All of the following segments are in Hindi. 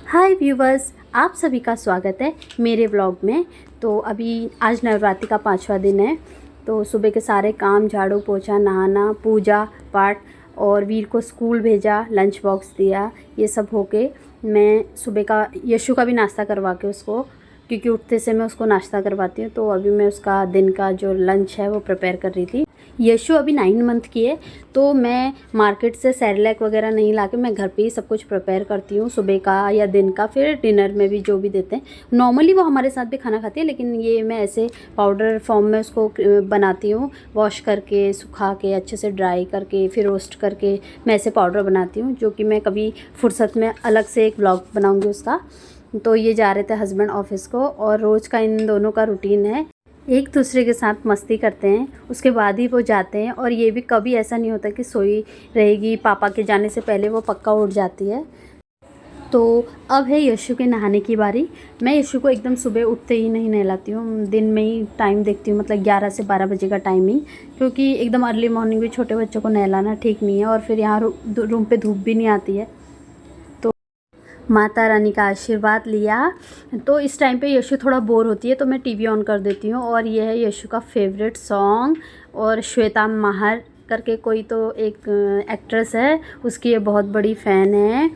हाय व्यूवर्स, आप सभी का स्वागत है मेरे व्लॉग में। तो अभी आज नवरात्रि का 5वां दिन है। तो सुबह के सारे काम, झाड़ू पोछा, नहाना, पूजा पाठ और वीर को स्कूल भेजा, लंच बॉक्स दिया, ये सब होके मैं सुबह का यशु का भी नाश्ता करवा के उसको, क्योंकि उठते से मैं उसको नाश्ता करवाती हूँ। तो अभी मैं उसका दिन का जो लंच है वो प्रिपेयर कर रही थी। यशु अभी 9 मंथ की है, तो मैं मार्केट से सेरेलैक वगैरह नहीं लाके मैं घर पे ही सब कुछ प्रिपेयर करती हूँ, सुबह का या दिन का, फिर डिनर में भी जो भी देते हैं। नॉर्मली वो हमारे साथ भी खाना खाती है, लेकिन ये मैं ऐसे पाउडर फॉर्म में उसको बनाती हूँ, वॉश करके, सुखा के, अच्छे से ड्राई करके, फिर रोस्ट करके मैं ऐसे पाउडर बनाती हूँ, जो कि मैं कभी फुर्सत में अलग से एक व्लॉग बनाऊँगी उसका। तो ये जा रहे थे हस्बैंड ऑफिस को, और रोज़ का इन दोनों का रूटीन है, एक दूसरे के साथ मस्ती करते हैं, उसके बाद ही वो जाते हैं। और ये भी कभी ऐसा नहीं होता कि सोई रहेगी, पापा के जाने से पहले वो पक्का उठ जाती है। तो अब है यशु के नहाने की बारी। मैं यशु को एकदम सुबह उठते ही नहीं नहलाती हूँ, दिन में ही टाइम देखती हूँ, मतलब 11 से 12 बजे का टाइमिंग, क्योंकि एकदम अर्ली मॉर्निंग भी छोटे बच्चों को नहलाना ठीक नहीं है, और फिर यहाँ रूम पे धूप भी नहीं आती है। माता रानी का आशीर्वाद लिया। तो इस टाइम पे यशु थोड़ा बोर होती है, तो मैं टीवी ऑन कर देती हूँ, और ये है यशु का फेवरेट सॉन्ग। और श्वेता महार करके कोई तो एक एक्ट्रेस है, उसकी ये बहुत बड़ी फ़ैन है।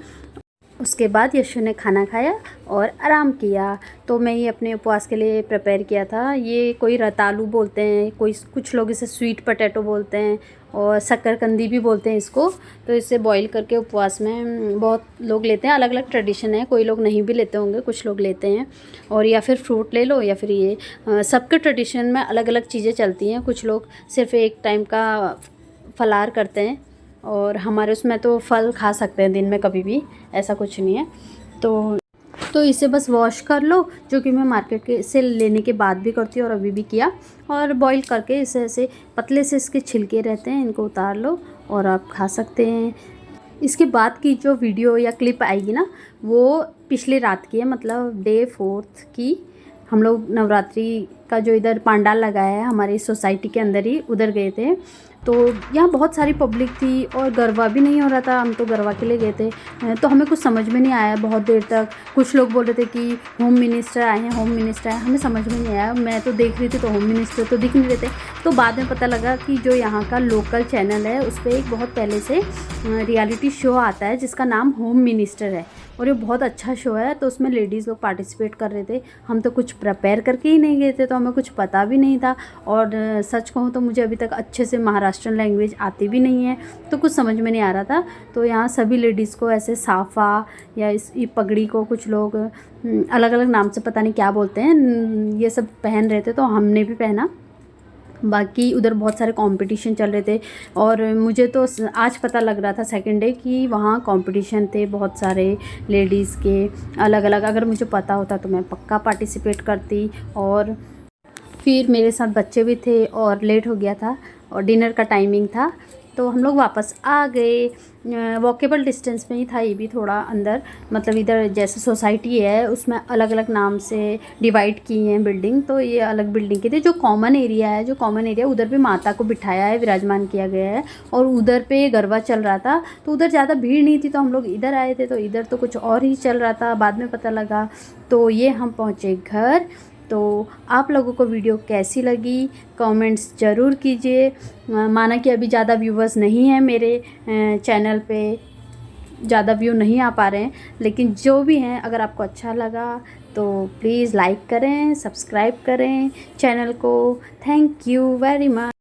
उसके बाद यशु ने खाना खाया और आराम किया। तो मैं ये अपने उपवास के लिए प्रिपेयर किया था। ये कोई रतालू बोलते हैं, कुछ लोग इसे स्वीट पोटैटो बोलते हैं, और शक्करकंदी भी बोलते हैं इसको। तो इसे बॉईल करके उपवास में बहुत लोग लेते हैं, अलग अलग ट्रेडिशन है, कोई लोग नहीं भी लेते होंगे, कुछ लोग लेते हैं। और या फिर फ्रूट ले लो, या फिर ये सबके ट्रेडिशन में अलग अलग चीज़ें चलती हैं। कुछ लोग सिर्फ एक टाइम का फलाहार करते हैं, और हमारे उसमें तो फल खा सकते हैं दिन में कभी भी, ऐसा कुछ नहीं है। तो इसे बस वॉश कर लो, जो कि मैं मार्केट के से लेने के बाद भी करती हूँ और अभी भी किया। और बॉईल करके इसे ऐसे पतले से इसके छिलके रहते हैं, इनको उतार लो और आप खा सकते हैं। इसके बाद की जो वीडियो या क्लिप आएगी ना, वो पिछली रात की है, मतलब डे 4 की। हम लोग नवरात्रि का जो इधर पंडाल लगाया है हमारी सोसाइटी के अंदर ही, उधर गए थे। तो यहाँ बहुत सारी पब्लिक थी और गरबा भी नहीं हो रहा था, हम तो गरबा के लिए गए थे। तो हमें कुछ समझ में नहीं आया बहुत देर तक। कुछ लोग बोल रहे थे कि होम मिनिस्टर आए हैं, होम मिनिस्टर आए, हमें समझ में नहीं आया। मैं तो देख रही थी तो होम मिनिस्टर तो दिख नहीं रहे थे। तो बाद में पता लगा कि जो यहाँ का लोकल चैनल है, उस पर एक बहुत पहले से रियलिटी शो आता है जिसका नाम होम मिनिस्टर है, और ये बहुत अच्छा शो है। तो उसमें लेडीज़ लोग पार्टिसिपेट कर रहे थे। हम तो कुछ प्रिपेयर करके ही नहीं गए थे, तो हमें कुछ पता भी नहीं था। और सच कहूँ तो मुझे अभी तक अच्छे से महाराष्ट्रन लैंग्वेज आती भी नहीं है, तो कुछ समझ में नहीं आ रहा था। तो यहाँ सभी लेडीज़ को ऐसे साफ़ा या इस पगड़ी को कुछ लोग अलग अलग नाम से पता नहीं क्या बोलते हैं, ये सब पहन रहे थे, तो हमने भी पहना। बाकी उधर बहुत सारे कंपटीशन चल रहे थे, और मुझे तो आज पता लग रहा था सेकंड डे कि वहाँ कंपटीशन थे बहुत सारे लेडीज़ के अलग अलग। अगर मुझे पता होता तो मैं पक्का पार्टिसिपेट करती। और फिर मेरे साथ बच्चे भी थे और लेट हो गया था, और डिनर का टाइमिंग था, तो हम लोग वापस आ गए। वॉकेबल डिस्टेंस में ही था ये भी, थोड़ा अंदर, मतलब इधर जैसे सोसाइटी है उसमें अलग अलग नाम से डिवाइड की हैं बिल्डिंग। तो ये अलग बिल्डिंग की थी। जो कॉमन एरिया है, उधर पे माता को बिठाया है, विराजमान किया गया है, और उधर पे गरबा चल रहा था। तो उधर ज़्यादा भीड़ नहीं थी, तो हम लोग इधर आए थे। तो इधर तो कुछ और ही चल रहा था, बाद में पता लगा। तो ये हम पहुँचे घर। तो आप लोगों को वीडियो कैसी लगी कमेंट्स ज़रूर कीजिए। माना कि अभी ज़्यादा व्यूवर्स नहीं हैं मेरे चैनल पे, ज़्यादा व्यू नहीं आ पा रहे हैं, लेकिन जो भी हैं, अगर आपको अच्छा लगा तो प्लीज़ लाइक करें, सब्सक्राइब करें चैनल को। Thank you very much.